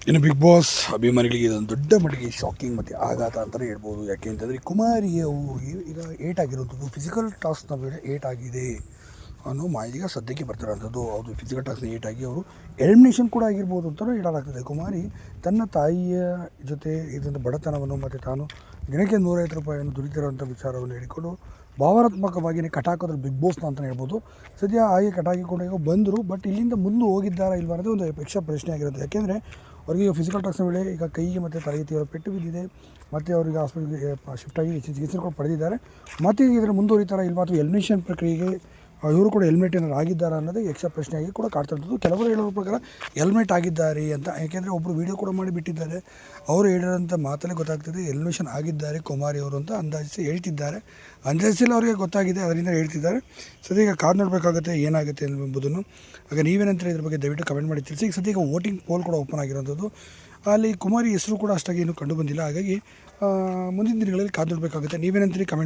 ಇನ್ನು big boss ಅಭಿಮಾನಿಗಳಿಗೆ ಇದೊಂದು ದೊಡ್ಡ ಮಟ್ಟಿಗೆ ಶಾಕಿಂಗ್ ಮತ್ತು ಆಘಾತ ಅಂತಲೇ ಹೇಳ್ಬೋದು. ಯಾಕೆ ಅಂತಂದರೆ ಕುಮಾರಿಯವು ಈಗ ಏಟ್ ಆಗಿರುವಂಥದ್ದು ಫಿಸಿಕಲ್ ಟಾಸ್ಕ್ನ ವೇಳೆ ಏಟ್ ಆಗಿದೆ ಅನ್ನೋ ಮಾಹಿತಿಗೆ ಸದ್ಯಕ್ಕೆ ಬರ್ತಿರೋಂಥದ್ದು. ಅದು ಫಿಸಿಕಲ್ ಟಾಸ್ಕ್ನ ಏಟ್ ಆಗಿ ಅವರು ಎಲಿಮಿನೇಷನ್ ಕೂಡ ಆಗಿರ್ಬೋದು ಅಂತಲೂ ಹೇಳಲಾಗ್ತದೆ. ಕುಮಾರಿ ತನ್ನ ತಾಯಿಯ ಜೊತೆ ಇದ್ದಂಥ ಬಡತನವನ್ನು ಮತ್ತು ತಾನು ದಿನಕ್ಕೆ 150 ರೂಪಾಯಿಯನ್ನು ದುಡಿತಿರೋಂಥ ವಿಚಾರವನ್ನು ಹೇಳಿಕೊಂಡು ಭಾವನಾತ್ಮಕವಾಗಿಯೇ ಕಟಾಕೋದ್ರೆ ಬಿಗ್ ಬಾಸ್ನ ಅಂತಲೇ ಹೇಳ್ಬೋದು. ಸದ್ಯ ಹಾಗೆ ಕಟಾಕಿಕೊಂಡು ಈಗ ಬಂದರು, ಬಟ್ ಇಲ್ಲಿಂದ ಮುಂದೆ ಹೋಗಿದ್ದಾರಾ ಇಲ್ವಾ ಅನ್ನೋದು ಒಂದು ಯಕ್ಷ ಪ್ರಶ್ನೆ ಆಗಿರುತ್ತೆ. ಯಾಕೆಂದರೆ ಅವರಿಗೆ ಫಿಸಿಕಲ್ ಟಾಕ್ಸ್ನ ವೇಳೆ ಈಗ ಕೈಗೆ ಮತ್ತು ತರಗತಿಯವರ ಪೆಟ್ಟು ಬಿದ್ದಿದೆ, ಮತ್ತು ಅವರಿಗೆ ಹಾಸ್ಪಿಟಲ್ಗೆ ಶಿಫ್ಟ್ ಆಗಿ ಚಿಕಿತ್ಸೆ ಕೂಡ ಪಡೆದಿದ್ದಾರೆ. ಮತ್ತು ಇದರ ಮುಂದುವರಿತಾರ ಇಲ್ವಾ ಅಥವಾ ಎಲಿಮಿನೇಷನ್ ಪ್ರಕ್ರಿಯೆಗೆ ಇವರು ಕೂಡ ಹೆಲ್ಮೆಟ್ ಏನಾರು ಆಗಿದ್ದಾರಾ ಅನ್ನೋದು ಯಕ್ಷ ಪ್ರಶ್ನೆಯಾಗಿ ಕೂಡ ಕಾಡ್ತಿರ್ತದ್ದು. ಕೆಲವರು ಹೇಳೋ ಪ್ರಕಾರ ಹೆಲ್ಮೆಟ್ ಆಗಿದ್ದಾರೆ ಅಂತ. ಯಾಕೆಂದರೆ ಒಬ್ಬರು ವೀಡಿಯೋ ಕೂಡ ಮಾಡಿ ಬಿಟ್ಟಿದ್ದಾರೆ. ಅವರು ಹೇಳಿರೋಂಥ ಮಾತಲ್ಲೇ ಗೊತ್ತಾಗ್ತದೆ ಎಲಿಮಿನೇಷನ್ ಆಗಿದ್ದಾರೆ ಕುಮಾರಿ ಅವರು ಅಂತ ಅಂದಾಜಿಸಿ ಹೇಳ್ತಿದ್ದಾರೆ. ಅಂದಾಜಿಸಲು ಅವರಿಗೆ ಗೊತ್ತಾಗಿದೆ, ಅದರಿಂದ ಹೇಳ್ತಿದ್ದಾರೆ. ಸದ್ಯ ಕಾದು ನೋಡಬೇಕಾಗುತ್ತೆ ಏನಾಗುತ್ತೆ ಎಂಬುದನ್ನು. ಆಗ ನೀವೇನಂತಾರೆ ಇದ್ರ ಬಗ್ಗೆ ದಯವಿಟ್ಟು ಕಮೆಂಟ್ ಮಾಡಿ ತಿಳಿಸಿ. ಈಗ ಸದ್ಯ ವೋಟಿಂಗ್ ಪೋಲ್ ಕೂಡ ಓಪನ್ ಆಗಿರೋಂಥದ್ದು. ಅಲ್ಲಿ ಕುಮಾರಿ ಹೆಸರು ಕೂಡ ಅಷ್ಟಾಗಿ ಏನೂ ಕಂಡು ಬಂದಿಲ್ಲ. ಹಾಗಾಗಿ ಮುಂದಿನ ದಿನಗಳಲ್ಲಿ ಕಾದು ನೋಡಬೇಕಾಗುತ್ತೆ. ನೀವೇನಂತೀರಿ ಕಮೆಂಟ್